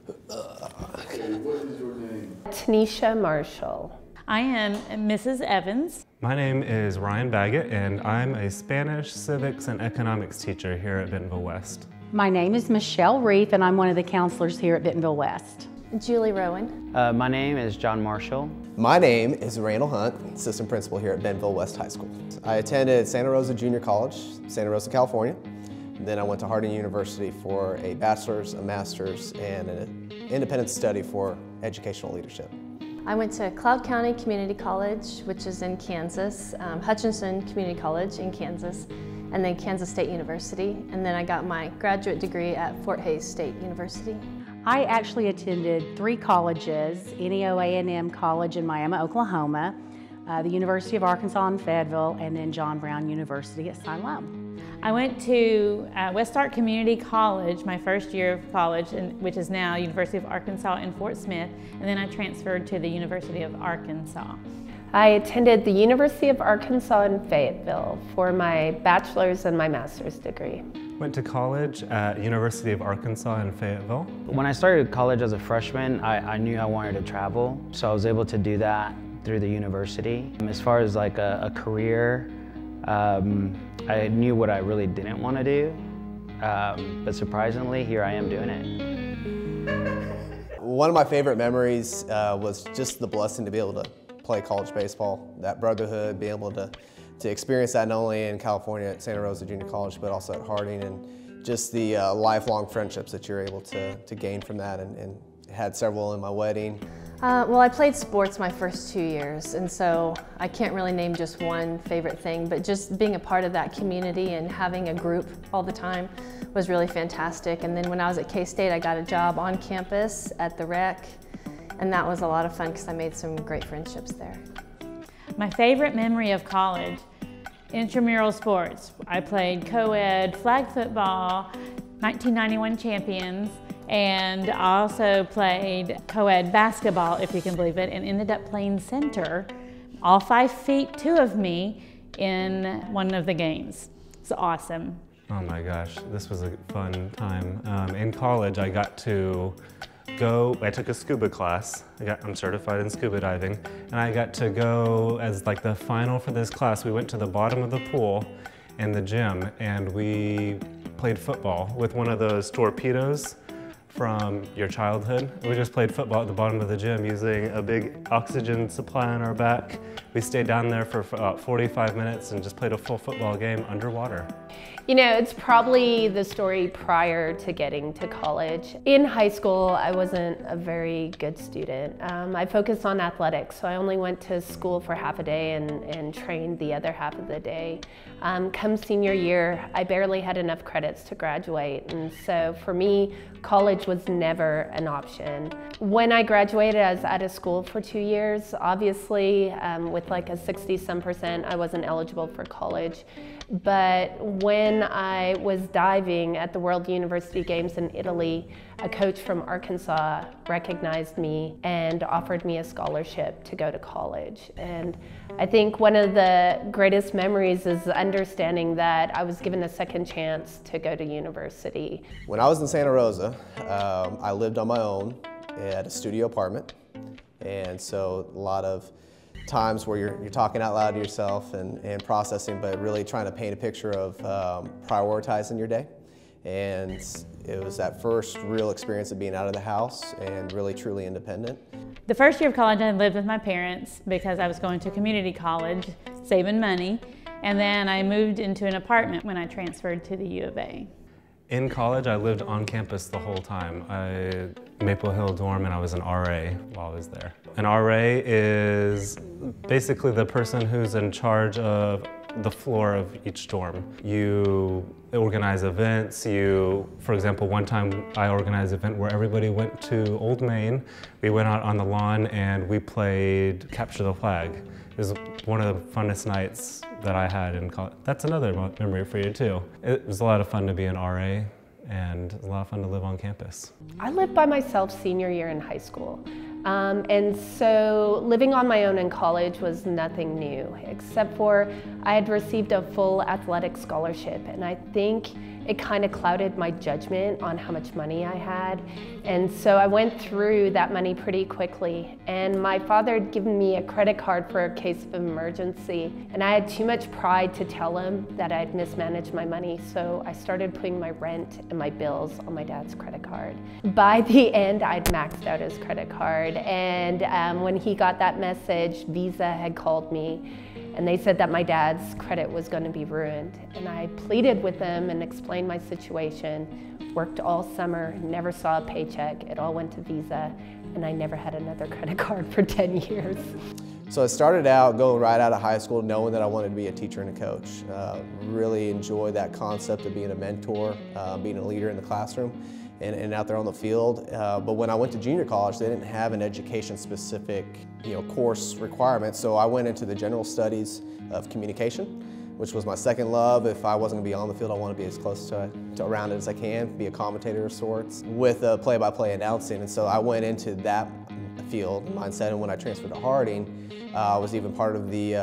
What is your name? Tanisha Marshall. I am Mrs. Evans. My name is Ryan Baggett, and I'm a Spanish, Civics, and Economics teacher here at Bentonville West. My name is Michelle Reef, and I'm one of the counselors here at Bentonville West. Julie Rowan. My name is John Marshall. My name is Randall Hunt, assistant principal here at Bentonville West High School. I attended Santa Rosa Junior College, Santa Rosa, California. Then I went to Harding University for a bachelor's, a master's, and an independent study for educational leadership. I went to Cloud County Community College, which is in Kansas, Hutchinson Community College in Kansas, and then Kansas State University. And then I got my graduate degree at Fort Hays State University. I actually attended 3 colleges, NEO A&M College in Miami, Oklahoma, the University of Arkansas in Fayetteville, and then John Brown University at Siloam. I went to West Stark Community College, my first year of college, which is now University of Arkansas in Fort Smith, and then I transferred to the University of Arkansas. I attended the University of Arkansas in Fayetteville for my bachelor's and my master's degree. Went to college at University of Arkansas in Fayetteville. When I started college as a freshman, I knew I wanted to travel, so I was able to do that through the university. As far as like a career, I knew what I really didn't want to do, but surprisingly, here I am doing it. One of my favorite memories was just the blessing to be able to play college baseball, that brotherhood, being able to experience that not only in California at Santa Rosa Junior College, but also at Harding, and just the lifelong friendships that you're able to gain from that, and had several in my wedding. Well, I played sports my first 2 years, and so I can't really name just one favorite thing, but just being a part of that community and having a group all the time was really fantastic. And then when I was at K-State, I got a job on campus at the rec, and that was a lot of fun because I made some great friendships there. My favorite memory of college, intramural sports. I played co-ed flag football, 1991 champions, and I also played co-ed basketball, if you can believe it, and ended up playing center, all 5 feet 2 of me, in one of the games. It's awesome. Oh my gosh, this was a fun time. In college, I got to go, I took a scuba class. I'm certified in scuba diving, and I got to go as like the final for this class. We went to the bottom of the pool in the gym, and we played football with one of those torpedoes from your childhood. We just played football at the bottom of the gym using a big oxygen supply on our back. We stayed down there for about 45 minutes and just played a full football game underwater. You know, it's probably the story prior to getting to college. In high school, I wasn't a very good student. I focused on athletics, so I only went to school for half a day and trained the other half of the day. Come senior year, I barely had enough credits to graduate, and so for me, college was never an option. When I graduated, I was out of school for 2 years. Obviously, with like a 60-some%, I wasn't eligible for college. But when I was diving at the World University Games in Italy, a coach from Arkansas recognized me and offered me a scholarship to go to college. And I think one of the greatest memories is understanding that I was given a second chance to go to university. When I was in Santa Rosa, I lived on my own at a studio apartment, and so a lot of times where you're talking out loud to yourself and processing, but really trying to paint a picture of prioritizing your day. And it was that first real experience of being out of the house and really truly independent. The first year of college, I lived with my parents because I was going to community college, saving money, and then I moved into an apartment when I transferred to the U of A. In college, I lived on campus the whole time. Maple Hill dorm, and I was an RA while I was there. An RA is basically the person who's in charge of the floor of each dorm. You organize events. For example, one time I organized an event where everybody went to Old Main. We went out on the lawn and we played Capture the Flag. It was one of the funnest nights that I had in college. That's another memory for you too. It was a lot of fun to be an RA, and it was a lot of fun to live on campus. I lived by myself senior year in high school. And so living on my own in college was nothing new, except for I had received a full athletic scholarship. And I think it kind of clouded my judgment on how much money I had. And so I went through that money pretty quickly. And my father had given me a credit card for a case of emergency. And I had too much pride to tell him that I'd mismanaged my money. So I started putting my rent and my bills on my dad's credit card. By the end, I'd maxed out his credit card. And when he got that message, Visa had called me. And they said that my dad's credit was going to be ruined. And I pleaded with them and explained my situation. Worked all summer, never saw a paycheck. It all went to Visa, and I never had another credit card for 10 years. So I started out going right out of high school knowing that I wanted to be a teacher and a coach. Really enjoyed that concept of being a mentor, being a leader in the classroom and out there on the field. But when I went to junior college, they didn't have an education-specific course requirement, so I went into the general studies of communication, which was my second love. If I wasn't going to be on the field, I want to be as close to around it as I can, be a commentator of sorts, with play-by-play announcing. And so I went into that field mindset, and when I transferred to Harding, I was even part of the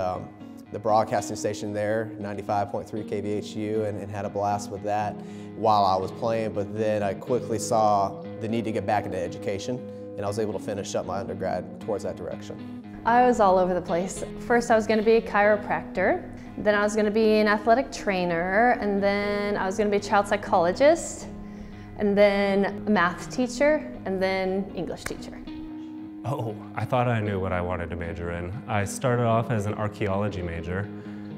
broadcasting station there, 95.3 KBHU, and had a blast with that while I was playing. But then I quickly saw the need to get back into education, and I was able to finish up my undergrad towards that direction. I was all over the place. First I was going to be a chiropractor, then I was going to be an athletic trainer, and then I was going to be a child psychologist, and then a math teacher, and then English teacher. Oh, I thought I knew what I wanted to major in. I started off as an archaeology major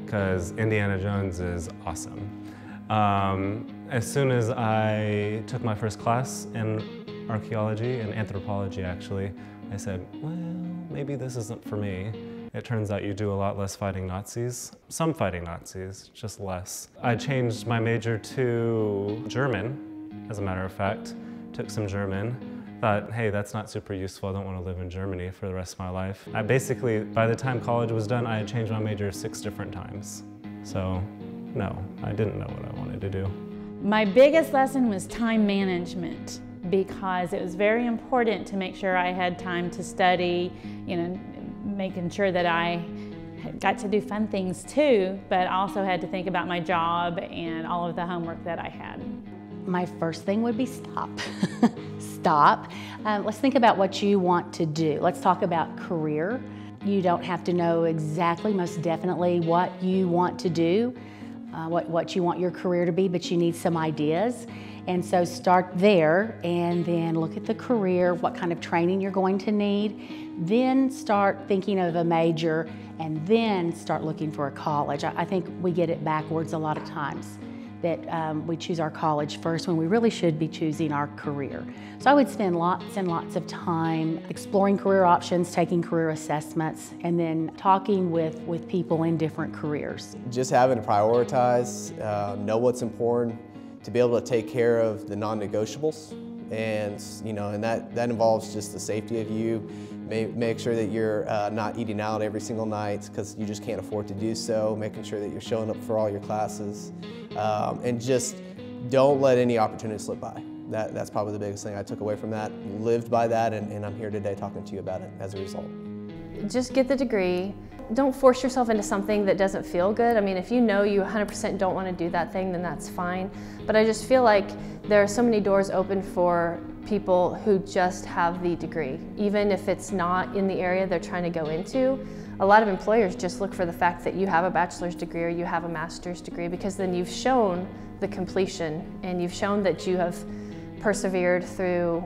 because Indiana Jones is awesome. As soon as I took my first class in archaeology and anthropology, actually, I said, well, maybe this isn't for me. It turns out you do a lot less fighting Nazis. Some fighting Nazis, just less. I changed my major to German, as a matter of fact. Took some German. Thought, hey, that's not super useful. I don't want to live in Germany for the rest of my life. I basically, by the time college was done, I had changed my major 6 different times. So, no, I didn't know what I wanted to do. My biggest lesson was time management, because it was very important to make sure I had time to study, making sure that I got to do fun things too, but also had to think about my job and all of the homework that I had. My first thing would be stop. Stop. Let's think about what you want to do. Let's talk about career. You don't have to know exactly, most definitely, what you want to do, what you want your career to be, but you need some ideas. And so start there and then look at the career, what kind of training you're going to need. Then start thinking of a major and then start looking for a college. I think we get it backwards a lot of times, that we choose our college first when we really should be choosing our career. So I would spend lots and lots of time exploring career options, taking career assessments, and then talking with people in different careers. Just having to prioritize, know what's important, to be able to take care of the non-negotiables, and that involves just the safety of you. Make sure that you're not eating out every single night because you just can't afford to do so. Making sure that you're showing up for all your classes, and just don't let any opportunity slip by. That's probably the biggest thing I took away from that. Lived by that, and I'm here today talking to you about it as a result. Just get the degree. Don't force yourself into something that doesn't feel good. I mean, if you know you 100% don't want to do that thing, then that's fine. But I just feel like there are so many doors open for people who just have the degree. Even if it's not in the area they're trying to go into, a lot of employers just look for the fact that you have a bachelor's degree or you have a master's degree, because then you've shown the completion and you've shown that you have persevered through,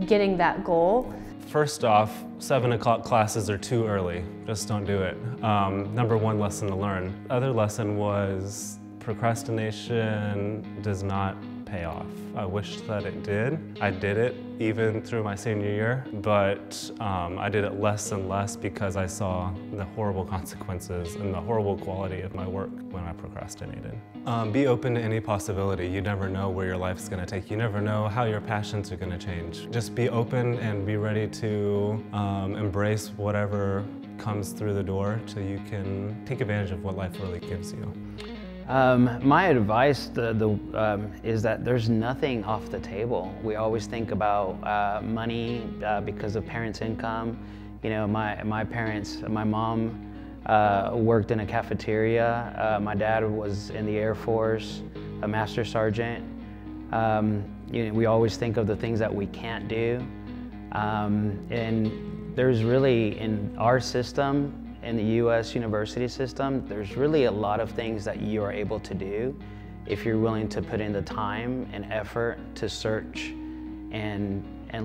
getting that goal. First off, 7 o'clock classes are too early. Just don't do it. Number 1 lesson to learn. Other lesson was procrastination does not pay off. I wish that it did. I did it even through my senior year, but I did it less and less because I saw the horrible consequences and the horrible quality of my work when I procrastinated. Be open to any possibility. You never know where your life's going to take you. You never know how your passions are going to change. Just be open and be ready to embrace whatever comes through the door so you can take advantage of what life really gives you. My advice is that there's nothing off the table. We always think about money because of parents' income. My parents, my mom worked in a cafeteria. My dad was in the Air Force. a master sergeant. We always think of the things that we can't do. And there's really, in our system, in the U.S. university system, there's really a lot of things that you are able to do if you're willing to put in the time and effort to search and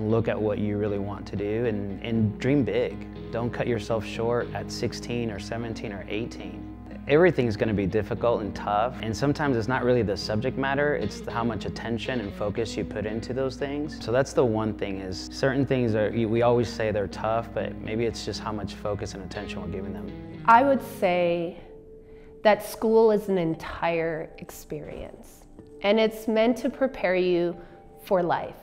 look at what you really want to do and dream big. Don't cut yourself short at 16 or 17 or 18. Everything's going to be difficult and tough, and sometimes it's not really the subject matter, it's how much attention and focus you put into those things. So that's the one thing, is certain things we always say they're tough, but maybe it's just how much focus and attention we're giving them. I would say that school is an entire experience, and it's meant to prepare you for life.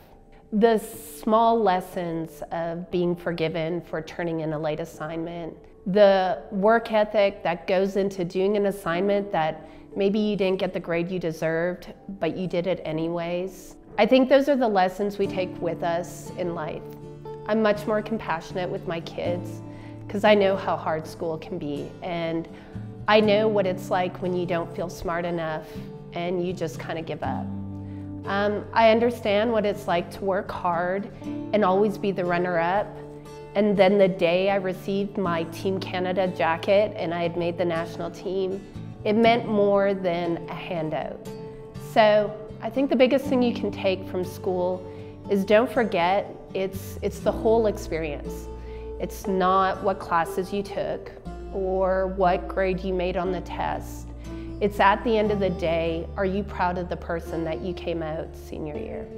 The small lessons of being forgiven for turning in a late assignment, the work ethic that goes into doing an assignment that maybe you didn't get the grade you deserved, but you did it anyways. I think those are the lessons we take with us in life. I'm much more compassionate with my kids because I know how hard school can be, and I know what it's like when you don't feel smart enough and you just kind of give up. I understand what it's like to work hard and always be the runner-up. And then the day I received my Team Canada jacket and I had made the national team, it meant more than a handout. So I think the biggest thing you can take from school is don't forget it's the whole experience. It's not what classes you took or what grade you made on the test. It's at the end of the day, are you proud of the person that you came out senior year?